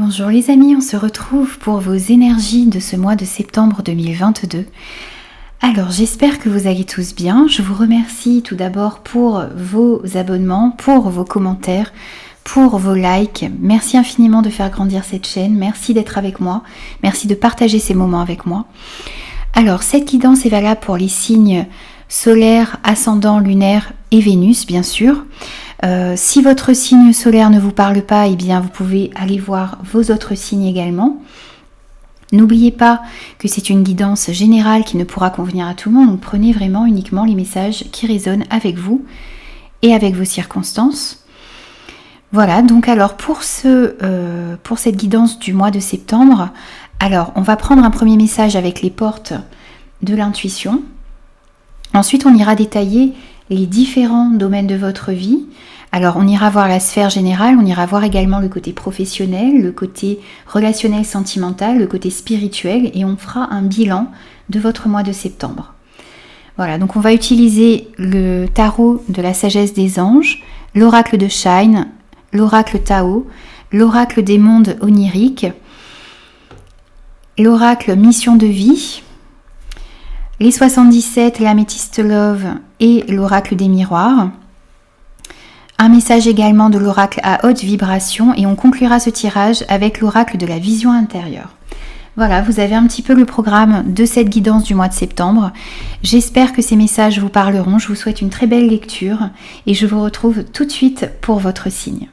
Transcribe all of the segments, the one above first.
Bonjour les amis, on se retrouve pour vos énergies de ce mois de septembre 2022. Alors j'espère que vous allez tous bien. Je vous remercie tout d'abord pour vos abonnements, pour vos commentaires, pour vos likes. Merci infiniment de faire grandir cette chaîne. Merci d'être avec moi. Merci de partager ces moments avec moi. Alors cette guidance est valable pour les signes solaires, ascendants, lunaires et Vénus bien sûr. Si votre signe solaire ne vous parle pas, eh bien vous pouvez aller voir vos autres signes également. N'oubliez pas que c'est une guidance générale qui ne pourra convenir à tout le monde, donc prenez vraiment uniquement les messages qui résonnent avec vous et avec vos circonstances. Voilà, donc alors pour cette guidance du mois de septembre, alors on va prendre un premier message avec les portes de l'intuition. Ensuite on ira détailler les différents domaines de votre vie. Alors on ira voir la sphère générale, on ira voir également le côté professionnel, le côté relationnel sentimental, le côté spirituel et on fera un bilan de votre mois de septembre. Voilà, donc on va utiliser le tarot de la sagesse des anges, l'oracle de Shine, l'oracle Tao, l'oracle des mondes oniriques, l'oracle mission de vie, les 77, l'améthyste love et l'oracle des miroirs. Un message également de l'oracle à haute vibration et on conclura ce tirage avec l'oracle de la vision intérieure. Voilà, vous avez un petit peu le programme de cette guidance du mois de septembre. J'espère que ces messages vous parleront. Je vous souhaite une très belle lecture et je vous retrouve tout de suite pour votre signe.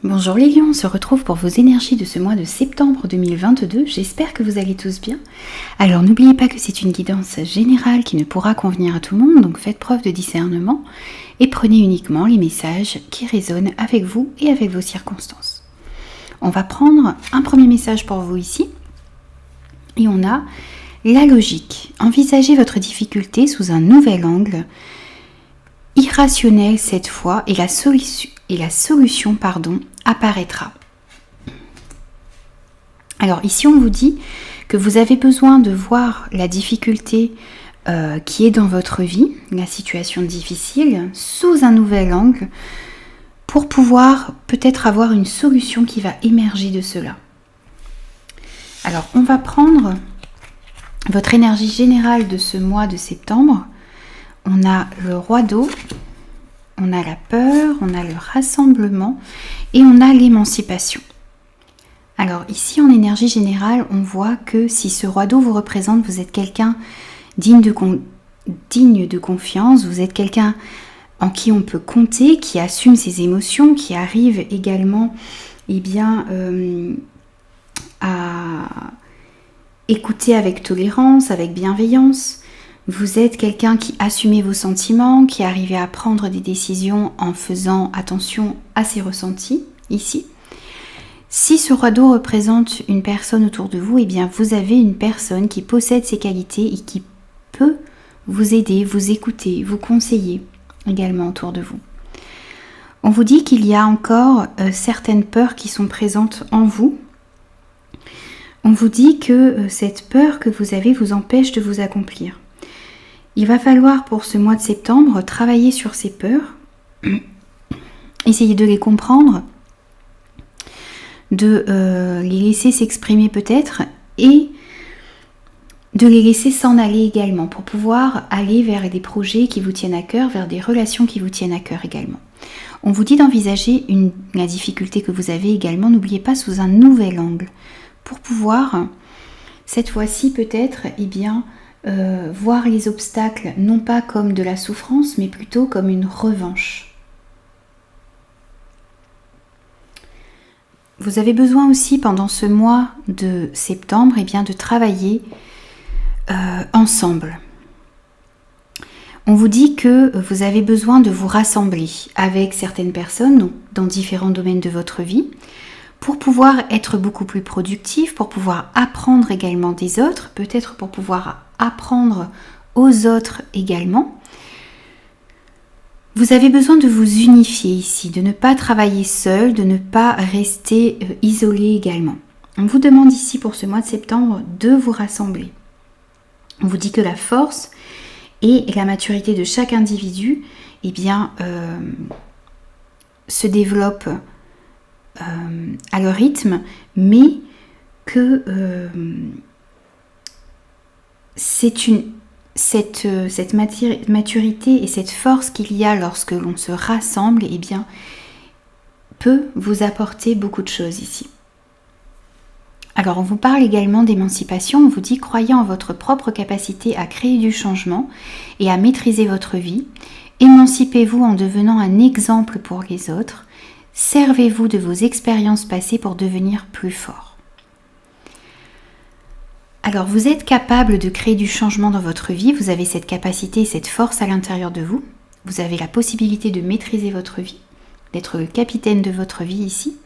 Bonjour les lions, on se retrouve pour vos énergies de ce mois de septembre 2022. J'espère que vous allez tous bien. Alors n'oubliez pas que c'est une guidance générale qui ne pourra convenir à tout le monde, donc faites preuve de discernement et prenez uniquement les messages qui résonnent avec vous et avec vos circonstances. On va prendre un premier message pour vous ici et on a la logique. Envisagez votre difficulté sous un nouvel angle, irrationnel cette fois, et la solution apparaîtra. Alors ici on vous dit que vous avez besoin de voir la difficulté qui est dans votre vie, la situation difficile, sous un nouvel angle pour pouvoir peut-être avoir une solution qui va émerger de cela. Alors on va prendre votre énergie générale de ce mois de septembre. On a le roi d'eau, on a la peur, on a le rassemblement et on a l'émancipation. Alors ici en énergie générale, on voit que si ce roi d'eau vous représente, vous êtes quelqu'un digne de confiance, vous êtes quelqu'un en qui on peut compter, qui assume ses émotions, qui arrive également à écouter avec tolérance, avec bienveillance. Vous êtes quelqu'un qui assume vos sentiments, qui arrive à prendre des décisions en faisant attention à ses ressentis, ici. Si ce roi d'eau représente une personne autour de vous, eh bien vous avez une personne qui possède ces qualités et qui peut vous aider, vous écouter, vous conseiller également autour de vous. On vous dit qu'il y a encore certaines peurs qui sont présentes en vous. On vous dit que cette peur que vous avez vous empêche de vous accomplir. Il va falloir pour ce mois de septembre travailler sur ces peurs, essayer de les comprendre, de les laisser s'exprimer peut-être et de les laisser s'en aller également pour pouvoir aller vers des projets qui vous tiennent à cœur, vers des relations qui vous tiennent à cœur également. On vous dit d'envisager la difficulté que vous avez également, n'oubliez pas, sous un nouvel angle pour pouvoir cette fois-ci peut-être voir les obstacles non pas comme de la souffrance mais plutôt comme une revanche. vous avez besoin aussi pendant ce mois de septembre de travailler ensemble. On vous dit que vous avez besoin de vous rassembler avec certaines personnes donc dans différents domaines de votre vie pour pouvoir être beaucoup plus productif, pour pouvoir apprendre également des autres, peut-être pour pouvoir apprendre aux autres également. Vous avez besoin de vous unifier ici, de ne pas travailler seul, de ne pas rester isolé également. On vous demande ici pour ce mois de septembre de vous rassembler. On vous dit que la force et la maturité de chaque individu se développent à leur rythme, mais que cette maturité et cette force qu'il y a lorsque l'on se rassemble peut vous apporter beaucoup de choses ici. Alors on vous parle également d'émancipation, on vous dit croyez en votre propre capacité à créer du changement et à maîtriser votre vie, émancipez-vous en devenant un exemple pour les autres, servez-vous de vos expériences passées pour devenir plus fort. Alors vous êtes capable de créer du changement dans votre vie, vous avez cette capacité et cette force à l'intérieur de vous, vous avez la possibilité de maîtriser votre vie, d'être le capitaine de votre vie ici.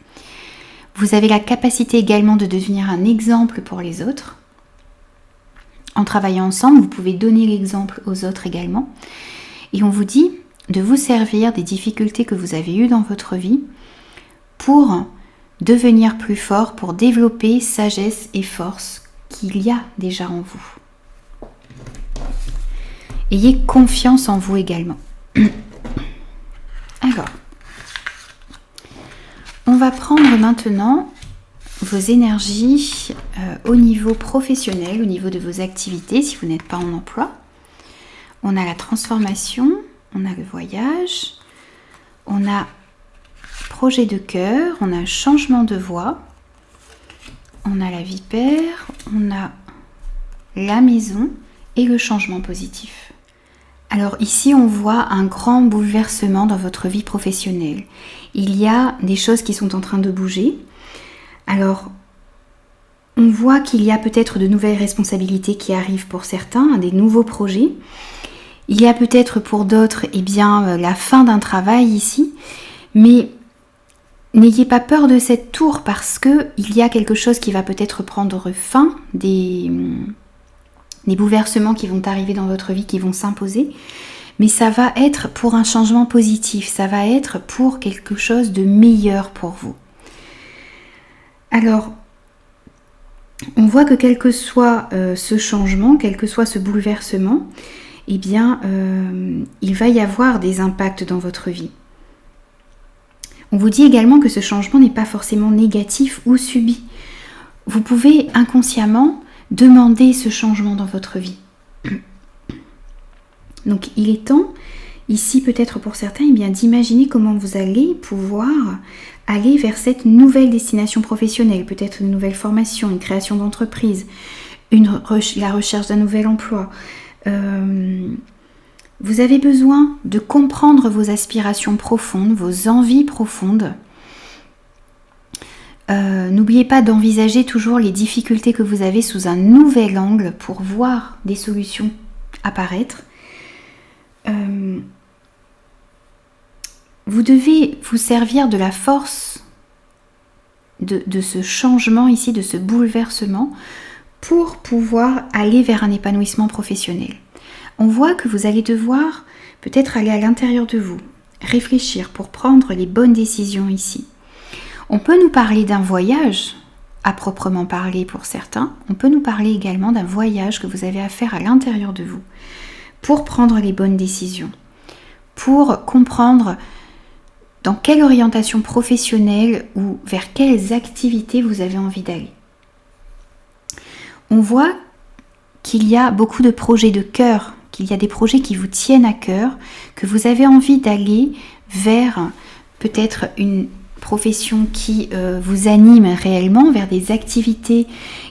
Vous avez la capacité également de devenir un exemple pour les autres. En travaillant ensemble, vous pouvez donner l'exemple aux autres également. Et on vous dit de vous servir des difficultés que vous avez eues dans votre vie pour devenir plus fort, pour développer sagesse et force qu'il y a déjà en vous. Ayez confiance en vous également. Alors, on va prendre maintenant vos énergies au niveau professionnel, au niveau de vos activités, si vous n'êtes pas en emploi. On a la transformation, on a le voyage, on a projet de cœur, on a changement de voie, on a la vipère, on a la maison et le changement positif. Alors ici, on voit un grand bouleversement dans votre vie professionnelle. Il y a des choses qui sont en train de bouger. Alors, on voit qu'il y a peut-être de nouvelles responsabilités qui arrivent pour certains, des nouveaux projets. Il y a peut-être pour d'autres la fin d'un travail ici. Mais n'ayez pas peur de cette tour parce qu'il y a quelque chose qui va peut-être prendre fin, des bouleversements qui vont arriver dans votre vie, qui vont s'imposer. Mais ça va être pour un changement positif, ça va être pour quelque chose de meilleur pour vous. Alors, on voit que quel que soit ce changement, quel que soit ce bouleversement, il va y avoir des impacts dans votre vie. On vous dit également que ce changement n'est pas forcément négatif ou subi. Vous pouvez inconsciemment demander ce changement dans votre vie. Donc il est temps, ici peut-être pour certains, d'imaginer comment vous allez pouvoir aller vers cette nouvelle destination professionnelle, peut-être une nouvelle formation, une création d'entreprise, la recherche d'un nouvel emploi. Vous avez besoin de comprendre vos aspirations profondes, vos envies profondes. N'oubliez pas d'envisager toujours les difficultés que vous avez sous un nouvel angle pour voir des solutions apparaître. Vous devez vous servir de la force de ce changement ici, de ce bouleversement, pour pouvoir aller vers un épanouissement professionnel. On voit que vous allez devoir peut-être aller à l'intérieur de vous, réfléchir pour prendre les bonnes décisions ici. On peut nous parler d'un voyage, à proprement parler pour certains. On peut nous parler également d'un voyage que vous avez à faire à l'intérieur de vous pour prendre les bonnes décisions, pour comprendre dans quelle orientation professionnelle ou vers quelles activités vous avez envie d'aller. On voit qu'il y a beaucoup de projets de cœur, qu'il y a des projets qui vous tiennent à cœur, que vous avez envie d'aller vers peut-être une profession qui vous anime réellement, vers des activités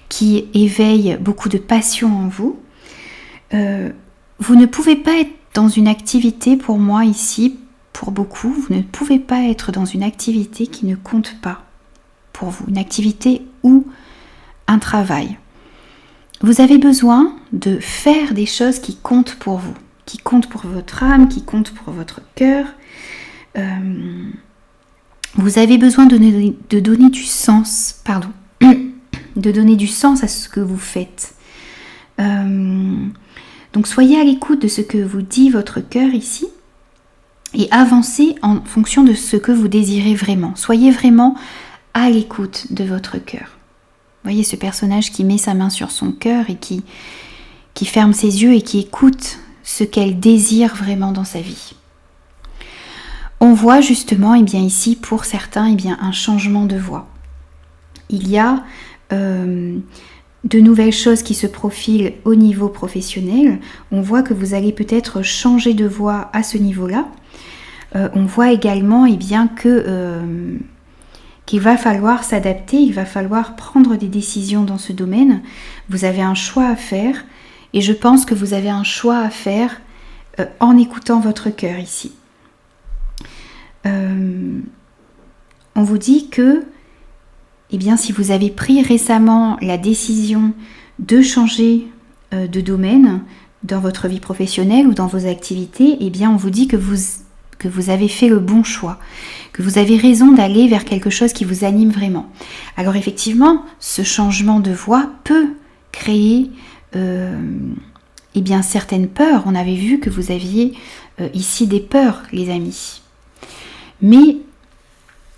qui éveillent beaucoup de passion en vous. Vous ne pouvez pas être dans une activité, pour moi ici, pour beaucoup, vous ne pouvez pas être dans une activité qui ne compte pas. pour vous, une activité ou un travail. Vous avez besoin de faire des choses qui comptent pour vous, qui comptent pour votre âme, qui comptent pour votre cœur. Vous avez besoin de donner du sens, de donner du sens à ce que vous faites. Donc soyez à l'écoute de ce que vous dit votre cœur ici et avancez en fonction de ce que vous désirez vraiment. Soyez vraiment à l'écoute de votre cœur. Voyez ce personnage qui met sa main sur son cœur et qui ferme ses yeux et qui écoute ce qu'elle désire vraiment dans sa vie. On voit justement ici pour certains un changement de voie. Il y a de nouvelles choses qui se profilent au niveau professionnel. On voit que vous allez peut-être changer de voie à ce niveau-là. On voit également qu'il va falloir s'adapter, il va falloir prendre des décisions dans ce domaine. Vous avez un choix à faire et je pense que vous avez un choix à faire en écoutant votre cœur ici. On vous dit que si vous avez pris récemment la décision de changer de domaine dans votre vie professionnelle ou dans vos activités, on vous dit que vous avez fait le bon choix, que vous avez raison d'aller vers quelque chose qui vous anime vraiment. Alors effectivement, ce changement de voie peut créer certaines peurs. On avait vu que vous aviez ici des peurs, les amis. Mais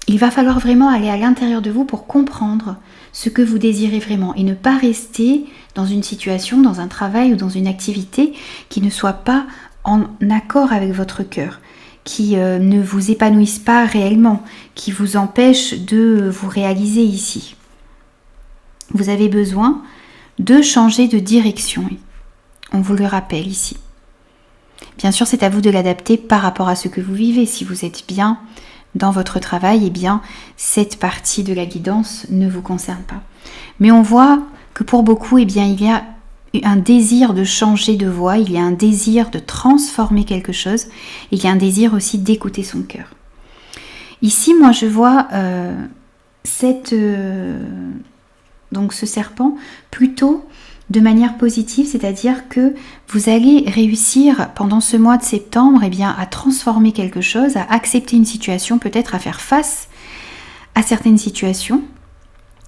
il va falloir vraiment aller à l'intérieur de vous pour comprendre ce que vous désirez vraiment et ne pas rester dans une situation, dans un travail ou dans une activité qui ne soit pas en accord avec votre cœur, qui ne vous épanouisse pas réellement, qui vous empêche de vous réaliser ici. Vous avez besoin de changer de direction. On vous le rappelle ici. Bien sûr, c'est à vous de l'adapter par rapport à ce que vous vivez. Si vous êtes bien dans votre travail, cette partie de la guidance ne vous concerne pas. Mais on voit que pour beaucoup, il y a un désir de changer de voie, il y a un désir de transformer quelque chose, il y a un désir aussi d'écouter son cœur. Ici, moi, je vois ce serpent plutôt de manière positive, c'est-à-dire que vous allez réussir pendant ce mois de septembre à transformer quelque chose, à accepter une situation, peut-être à faire face à certaines situations,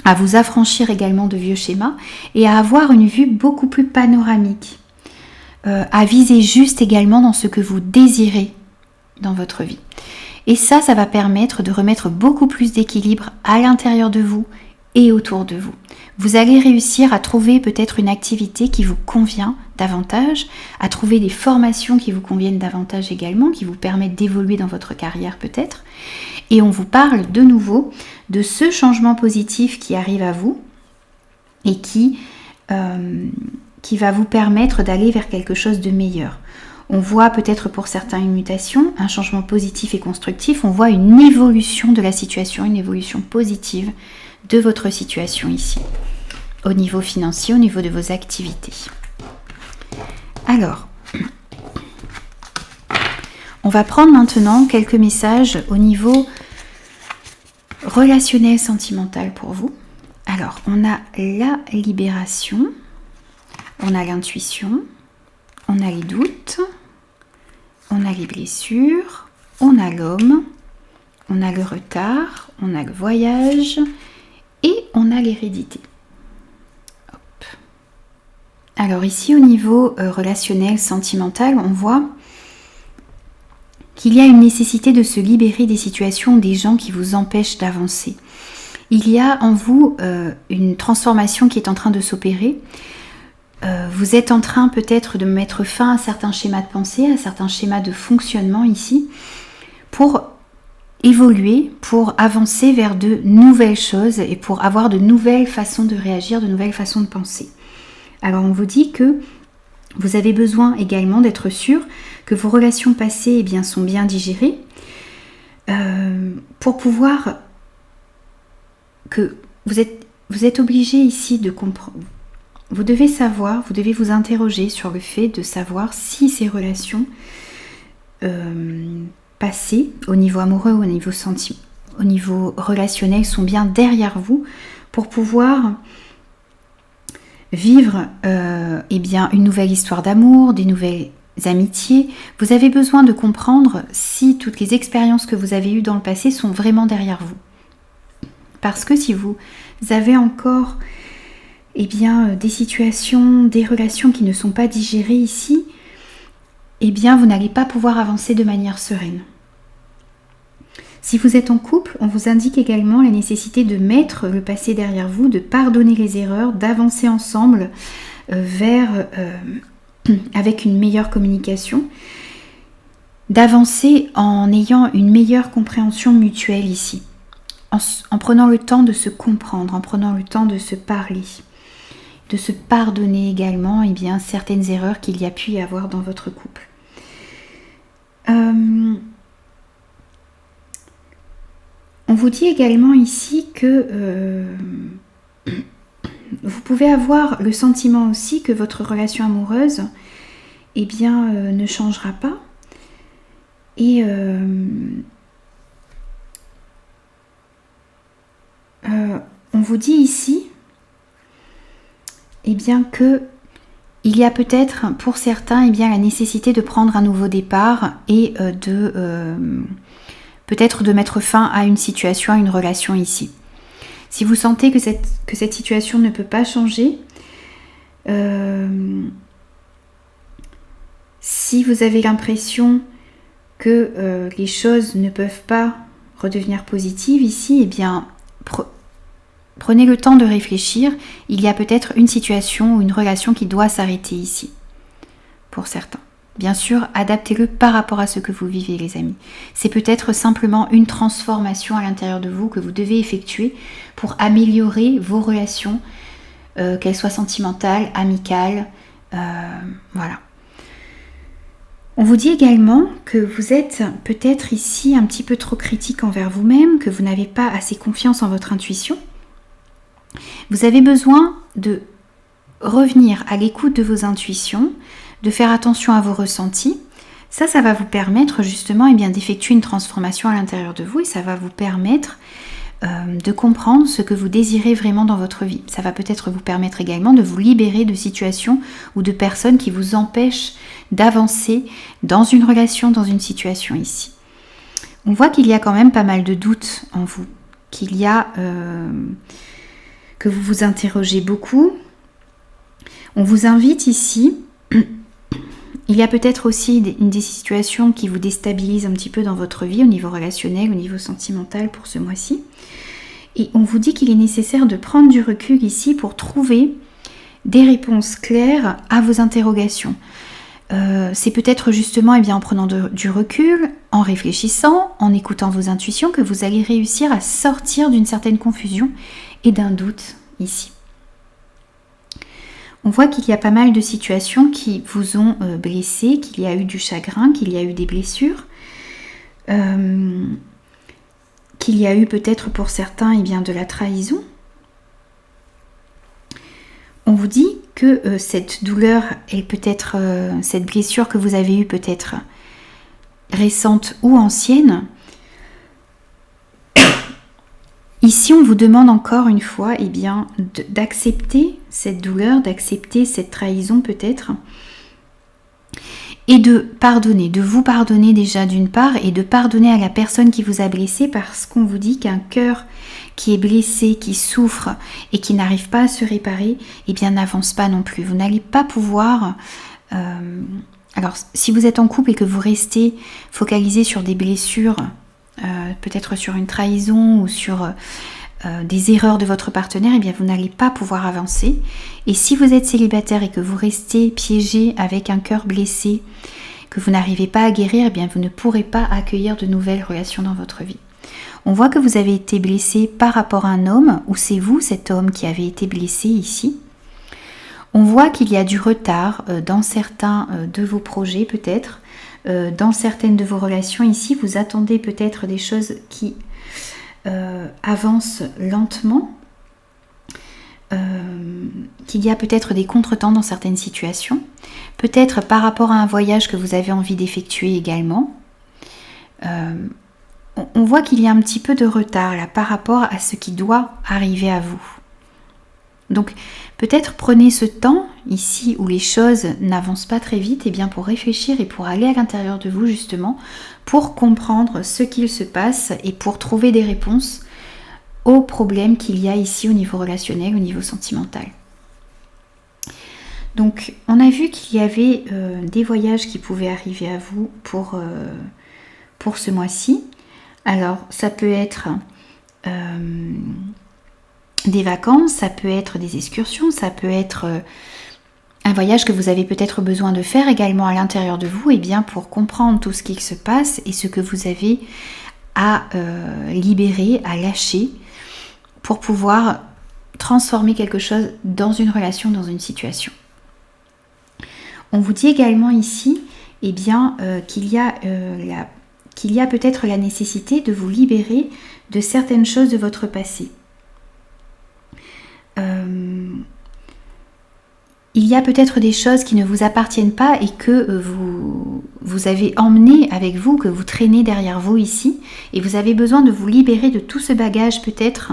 à vous affranchir également de vieux schémas et à avoir une vue beaucoup plus panoramique, à viser juste également dans ce que vous désirez dans votre vie. Et ça va permettre de remettre beaucoup plus d'équilibre à l'intérieur de vous et autour de vous. Vous allez réussir à trouver peut-être une activité qui vous convient davantage, à trouver des formations qui vous conviennent davantage également, qui vous permettent d'évoluer dans votre carrière peut-être. Et on vous parle de nouveau de ce changement positif qui arrive à vous et qui va vous permettre d'aller vers quelque chose de meilleur. On voit peut-être pour certains une mutation, un changement positif et constructif. On voit une évolution de la situation, une évolution positive de votre situation ici, au niveau financier, au niveau de vos activités. Alors, on va prendre maintenant quelques messages au niveau relationnel, sentimental pour vous. Alors, on a la libération, on a l'intuition, on a les doutes, on a les blessures, on a l'homme, on a le retard, on a le voyage et on a l'hérédité. Hop. Alors ici au niveau relationnel, sentimental, on voit qu'il y a une nécessité de se libérer des situations, des gens qui vous empêchent d'avancer. Il y a en vous une transformation qui est en train de s'opérer. Vous êtes en train peut-être de mettre fin à certains schémas de pensée, à certains schémas de fonctionnement ici, pour évoluer, pour avancer vers de nouvelles choses et pour avoir de nouvelles façons de réagir, de nouvelles façons de penser. Alors on vous dit que vous avez besoin également d'être sûr que vos relations passées sont bien digérées pour pouvoir que vous êtes obligé ici de comprendre. Vous devez savoir, vous devez vous interroger sur le fait de savoir si ces relations passées au niveau amoureux ou au niveau au niveau relationnel sont bien derrière vous pour pouvoir vivre eh bien, une nouvelle histoire d'amour, des nouvelles amitiés. Vous avez besoin de comprendre si toutes les expériences que vous avez eues dans le passé sont vraiment derrière vous. Parce que si vous avez encore eh bien, des situations, des relations qui ne sont pas digérées ici, eh bien, vous n'allez pas pouvoir avancer de manière sereine. Si vous êtes en couple, on vous indique également la nécessité de mettre le passé derrière vous, de pardonner les erreurs, d'avancer ensemble avec une meilleure communication, d'avancer en ayant une meilleure compréhension mutuelle ici, en prenant le temps de se comprendre, en prenant le temps de se parler, de se pardonner également eh bien, certaines erreurs qu'il y a pu y avoir dans votre couple. On vous dit également ici que vous pouvez avoir le sentiment aussi que votre relation amoureuse eh bien, ne changera pas. Et on vous dit ici eh bien, que il y a peut-être pour certains eh bien, la nécessité de prendre un nouveau départ et peut-être de mettre fin à une situation, à une relation ici. Si vous sentez que cette situation ne peut pas changer, si vous avez l'impression que les choses ne peuvent pas redevenir positives ici, eh bien, prenez le temps de réfléchir. Il y a peut-être une situation ou une relation qui doit s'arrêter ici, pour certains. Bien sûr, adaptez-le par rapport à ce que vous vivez, les amis. C'est peut-être simplement une transformation à l'intérieur de vous que vous devez effectuer pour améliorer vos relations, qu'elles soient sentimentales, amicales, voilà. On vous dit également que vous êtes peut-être ici un petit peu trop critique envers vous-même, que vous n'avez pas assez confiance en votre intuition. Vous avez besoin de revenir à l'écoute de vos intuitions, de faire attention à vos ressentis. Ça va vous permettre justement eh bien, d'effectuer une transformation à l'intérieur de vous et ça va vous permettre de comprendre ce que vous désirez vraiment dans votre vie. Ça va peut-être vous permettre également de vous libérer de situations ou de personnes qui vous empêchent d'avancer dans une relation, dans une situation ici. On voit qu'il y a quand même pas mal de doutes en vous, qu'il y a que vous vous interrogez beaucoup. On vous invite ici. Il y a peut-être aussi des situations qui vous déstabilisent un petit peu dans votre vie au niveau relationnel, au niveau sentimental pour ce mois-ci. Et on vous dit qu'il est nécessaire de prendre du recul ici pour trouver des réponses claires à vos interrogations. C'est peut-être justement eh bien, en prenant du recul, en réfléchissant, en écoutant vos intuitions que vous allez réussir à sortir d'une certaine confusion et d'un doute ici. On voit qu'il y a pas mal de situations qui vous ont blessé, qu'il y a eu du chagrin, qu'il y a eu des blessures, qu'il y a eu peut-être pour certains eh bien, de la trahison. On vous dit que cette douleur, cette blessure que vous avez eue peut être récente ou ancienne. Ici, on vous demande encore une fois eh bien, d'accepter cette douleur, d'accepter cette trahison peut-être, et de pardonner, de vous pardonner déjà d'une part, et de pardonner à la personne qui vous a blessé, parce qu'on vous dit qu'un cœur qui est blessé, qui souffre et qui n'arrive pas à se réparer, eh bien n'avance pas non plus. Vous n'allez pas pouvoir... Alors, si vous êtes en couple et que vous restez focalisé sur des blessures, peut-être sur une trahison ou sur des erreurs de votre partenaire, eh bien vous n'allez pas pouvoir avancer. Et si vous êtes célibataire et que vous restez piégé avec un cœur blessé, que vous n'arrivez pas à guérir, eh bien vous ne pourrez pas accueillir de nouvelles relations dans votre vie. On voit que vous avez été blessé par rapport à un homme, ou c'est vous, cet homme, qui avez été blessé ici. On voit qu'il y a du retard dans certains de vos projets peut-être, dans certaines de vos relations ici, vous attendez peut-être des choses qui avancent lentement, qu'il y a peut-être des contretemps dans certaines situations, peut-être par rapport à un voyage que vous avez envie d'effectuer également. on voit qu'il y a un petit peu de retard là par rapport à ce qui doit arriver à vous. Donc peut-être prenez ce temps ici où les choses n'avancent pas très vite, et bien pour réfléchir et pour aller à l'intérieur de vous justement, pour comprendre ce qu'il se passe et pour trouver des réponses aux problèmes qu'il y a ici au niveau relationnel, au niveau sentimental. Donc on a vu qu'il y avait des voyages qui pouvaient arriver à vous pour ce mois-ci. Alors ça peut être des vacances, ça peut être des excursions, ça peut être un voyage que vous avez peut-être besoin de faire également à l'intérieur de vous, et bien pour comprendre tout ce qui se passe et ce que vous avez à libérer, à lâcher, pour pouvoir transformer quelque chose dans une relation, dans une situation. On vous dit également ici eh bien, qu'il y a peut-être la nécessité de vous libérer de certaines choses de votre passé. Il y a peut-être des choses qui ne vous appartiennent pas et que vous avez emmené avec vous, que vous traînez derrière vous ici, et vous avez besoin de vous libérer de tout ce bagage peut-être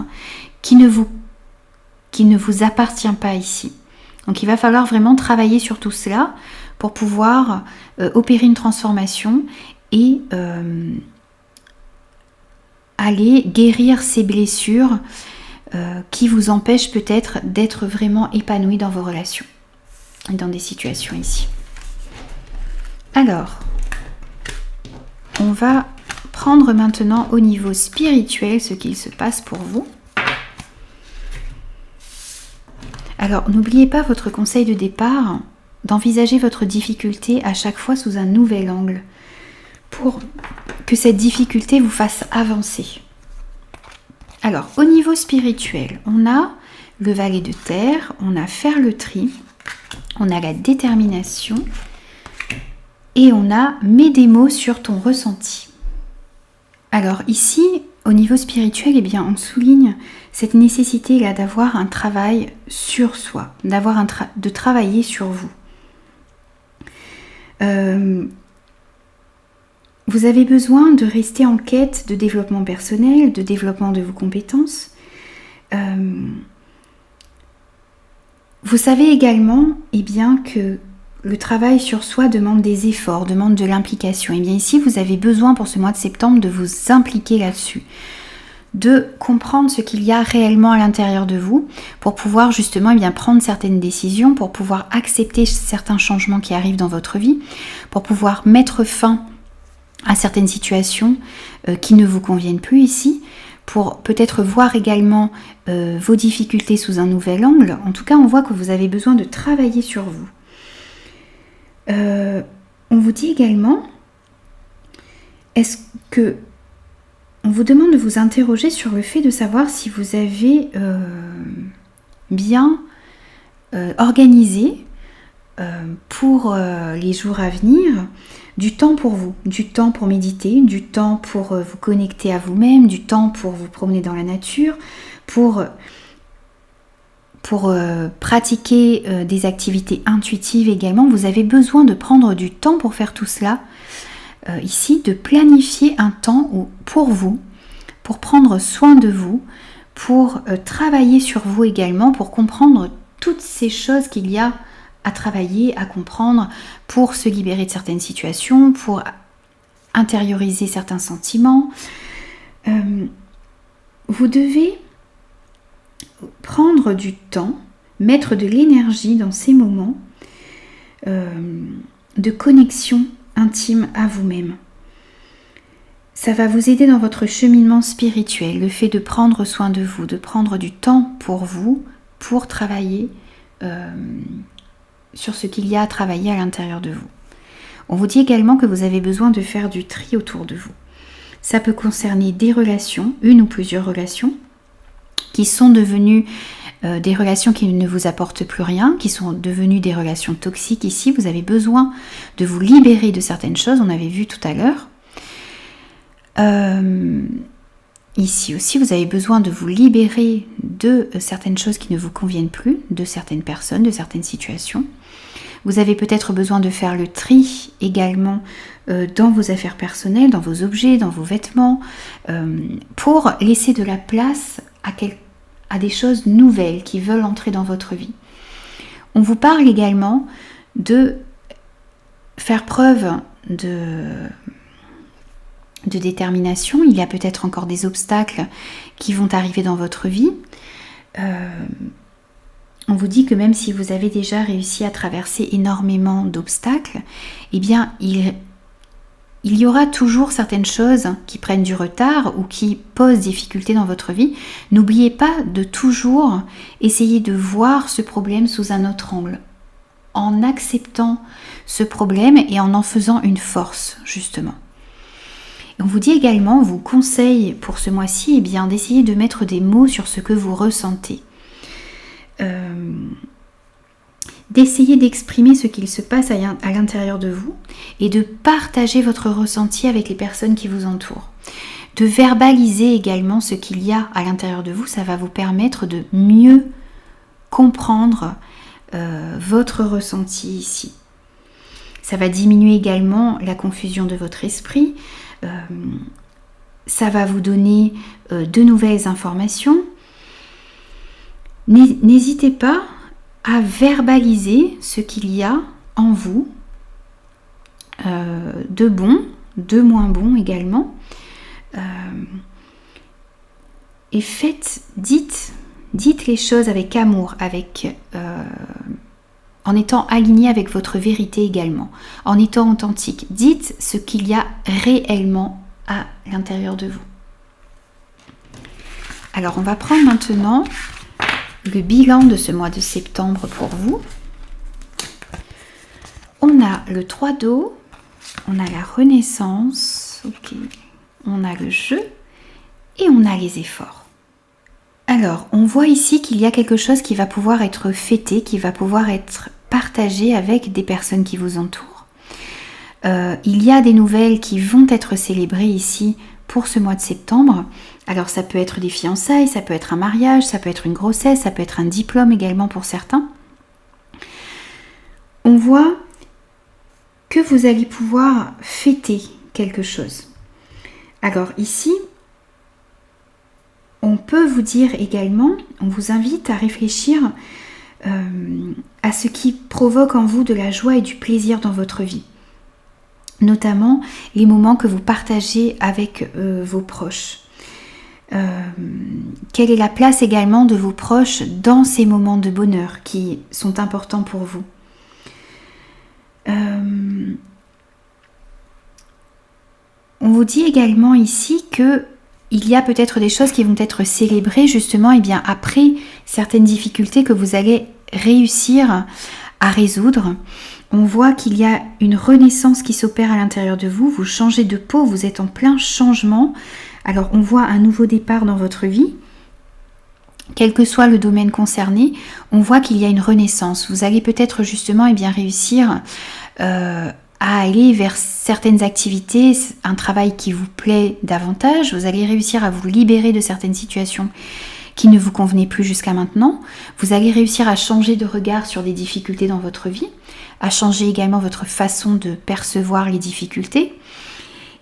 qui ne vous appartient pas ici. Donc il va falloir vraiment travailler sur tout cela pour pouvoir opérer une transformation et aller guérir ces blessures qui vous empêchent peut-être d'être vraiment épanoui dans vos relations et dans des situations ici. Alors, on va prendre maintenant au niveau spirituel ce qu'il se passe pour vous. Alors, n'oubliez pas votre conseil de départ, d'envisager votre difficulté à chaque fois sous un nouvel angle pour que cette difficulté vous fasse avancer. Alors, au niveau spirituel, on a le valet de terre, on a faire le tri, on a la détermination et on a mets des mots sur ton ressenti. Alors ici, au niveau spirituel, eh bien, on souligne cette nécessité là d'avoir un travail sur soi, de travailler sur vous. Vous avez besoin de rester en quête de développement personnel, de développement de vos compétences. Vous savez également eh bien, que le travail sur soi demande des efforts, demande de l'implication. Et bien ici, vous avez besoin pour ce mois de septembre de vous impliquer là-dessus, de comprendre ce qu'il y a réellement à l'intérieur de vous pour pouvoir justement eh bien, prendre certaines décisions, pour pouvoir accepter certains changements qui arrivent dans votre vie, pour pouvoir mettre fin à certaines situations qui ne vous conviennent plus ici, pour peut-être voir également vos difficultés sous un nouvel angle. En tout cas, on voit que vous avez besoin de travailler sur vous. On vous dit également, on vous demande de vous interroger sur le fait de savoir si vous avez bien organisé pour les jours à venir du temps pour vous, du temps pour méditer, du temps pour vous connecter à vous-même, du temps pour vous promener dans la nature, pour pratiquer des activités intuitives également. Vous avez besoin de prendre du temps pour faire tout cela. Ici, de planifier un temps pour vous, pour prendre soin de vous, pour travailler sur vous également, pour comprendre toutes ces choses qu'il y a à travailler, à comprendre, pour se libérer de certaines situations, pour intérioriser certains sentiments. Vous devez prendre du temps, mettre de l'énergie dans ces moments de connexion intime à vous-même. Ça va vous aider dans votre cheminement spirituel, le fait de prendre soin de vous, de prendre du temps pour vous, pour travailler sur ce qu'il y a à travailler à l'intérieur de vous. On vous dit également que vous avez besoin de faire du tri autour de vous. Ça peut concerner des relations, une ou plusieurs relations, qui sont devenues des relations qui ne vous apportent plus rien, qui sont devenues des relations toxiques. Ici, vous avez besoin de vous libérer de certaines choses, on avait vu tout à l'heure. Ici aussi, vous avez besoin de vous libérer de certaines choses qui ne vous conviennent plus, de certaines personnes, de certaines situations. Vous avez peut-être besoin de faire le tri également dans vos affaires personnelles, dans vos objets, dans vos vêtements, pour laisser de la place à des choses nouvelles qui veulent entrer dans votre vie. On vous parle également de faire preuve de détermination. Il y a peut-être encore des obstacles qui vont arriver dans votre vie. On vous dit que même si vous avez déjà réussi à traverser énormément d'obstacles, eh bien, il y aura toujours certaines choses qui prennent du retard ou qui posent difficulté dans votre vie. N'oubliez pas de toujours essayer de voir ce problème sous un autre angle, en acceptant ce problème et en faisant une force, justement. Et on vous dit également, on vous conseille pour ce mois-ci, eh bien, d'essayer de mettre des mots sur ce que vous ressentez. D'essayer d'exprimer ce qu'il se passe à l'intérieur de vous et de partager votre ressenti avec les personnes qui vous entourent. De verbaliser également ce qu'il y a à l'intérieur de vous, ça va vous permettre de mieux comprendre votre ressenti ici. Ça va diminuer également la confusion de votre esprit, ça va vous donner de nouvelles informations. N'hésitez pas à verbaliser ce qu'il y a en vous, de bon, de moins bon également. Et dites les choses avec amour, en étant aligné avec votre vérité également, en étant authentique. Dites ce qu'il y a réellement à l'intérieur de vous. Alors on va prendre maintenant le bilan de ce mois de septembre pour vous. On a le 3 d'eau, on a la renaissance, on a le jeu et on a les efforts. Alors, on voit ici qu'il y a quelque chose qui va pouvoir être fêté, qui va pouvoir être partagé avec des personnes qui vous entourent. Il y a des nouvelles qui vont être célébrées ici pour ce mois de septembre. Alors ça peut être des fiançailles, ça peut être un mariage, ça peut être une grossesse, ça peut être un diplôme également pour certains. On voit que vous allez pouvoir fêter quelque chose. Alors ici, on peut vous dire également, on vous invite à réfléchir à ce qui provoque en vous de la joie et du plaisir dans votre vie. Notamment les moments que vous partagez avec vos proches. Quelle est la place également de vos proches dans ces moments de bonheur qui sont importants pour vous. On vous dit également ici que il y a peut-être des choses qui vont être célébrées justement après certaines difficultés que vous allez réussir à résoudre. On voit qu'il y a une renaissance qui s'opère à l'intérieur de vous. Vous changez de peau, vous êtes en plein changement. Alors on voit un nouveau départ dans votre vie. Quel que soit le domaine concerné, on voit qu'il y a une renaissance. Vous allez peut-être justement réussir à aller vers certaines activités, un travail qui vous plaît davantage. Vous allez réussir à vous libérer de certaines situations qui ne vous convenaient plus jusqu'à maintenant. Vous allez réussir à changer de regard sur des difficultés dans votre vie, à changer également votre façon de percevoir les difficultés.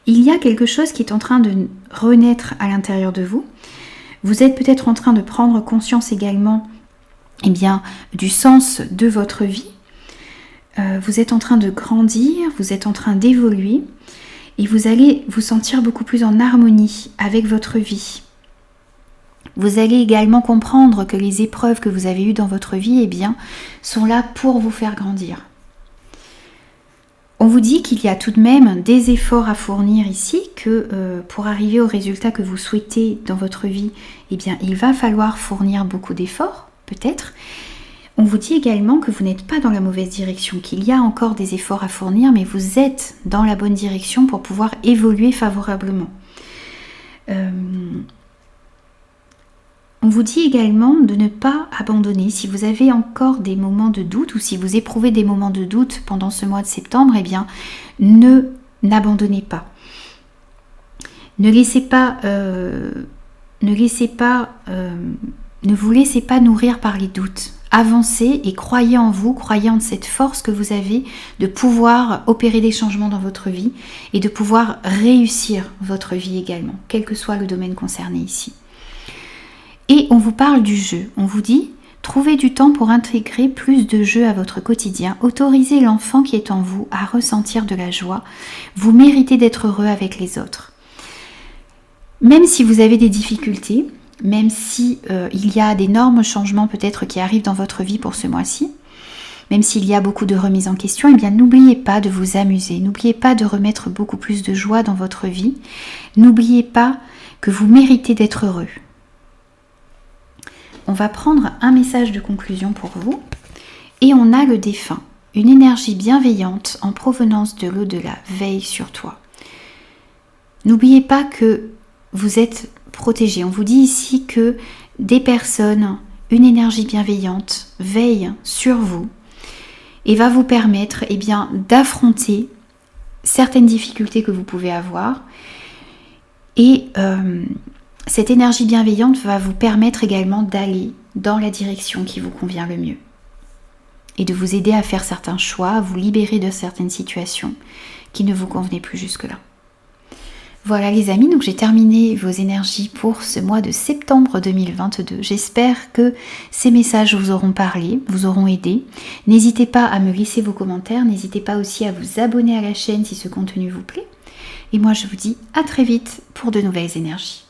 Il y a quelque chose qui est en train de renaître à l'intérieur de vous. Vous êtes peut-être en train de prendre conscience également du sens de votre vie. Vous êtes en train de grandir, vous êtes en train d'évoluer et vous allez vous sentir beaucoup plus en harmonie avec votre vie. Vous allez également comprendre que les épreuves que vous avez eues dans votre vie sont là pour vous faire grandir. On vous dit qu'il y a tout de même des efforts à fournir ici, que pour arriver au résultat que vous souhaitez dans votre vie, il va falloir fournir beaucoup d'efforts, peut-être. On vous dit également que vous n'êtes pas dans la mauvaise direction, qu'il y a encore des efforts à fournir, mais vous êtes dans la bonne direction pour pouvoir évoluer favorablement. On vous dit également de ne pas abandonner. Si vous avez encore des moments de doute ou si vous éprouvez des moments de doute pendant ce mois de septembre, n'abandonnez pas. Ne vous laissez pas nourrir par les doutes. avancez et croyez en vous, croyez en cette force que vous avez de pouvoir opérer des changements dans votre vie et de pouvoir réussir votre vie également, quel que soit le domaine concerné ici. Et on vous parle du jeu, on vous dit trouvez du temps pour intégrer plus de jeux à votre quotidien, autorisez l'enfant qui est en vous à ressentir de la joie, vous méritez d'être heureux avec les autres. Même si vous avez des difficultés, même si il y a d'énormes changements peut-être qui arrivent dans votre vie pour ce mois-ci, même s'il y a beaucoup de remises en question, eh bien n'oubliez pas de vous amuser, n'oubliez pas de remettre beaucoup plus de joie dans votre vie, n'oubliez pas que vous méritez d'être heureux. On va prendre un message de conclusion pour vous et on a le défunt, une énergie bienveillante en provenance de l'au-delà, veille sur toi. N'oubliez pas que vous êtes protégé. On vous dit ici que des personnes, une énergie bienveillante veille sur vous et va vous permettre d'affronter certaines difficultés que vous pouvez avoir et cette énergie bienveillante va vous permettre également d'aller dans la direction qui vous convient le mieux et de vous aider à faire certains choix, à vous libérer de certaines situations qui ne vous convenaient plus jusque-là. Voilà les amis, donc j'ai terminé vos énergies pour ce mois de septembre 2022. J'espère que ces messages vous auront parlé, vous auront aidé. N'hésitez pas à me laisser vos commentaires, n'hésitez pas aussi à vous abonner à la chaîne si ce contenu vous plaît. Et moi je vous dis à très vite pour de nouvelles énergies.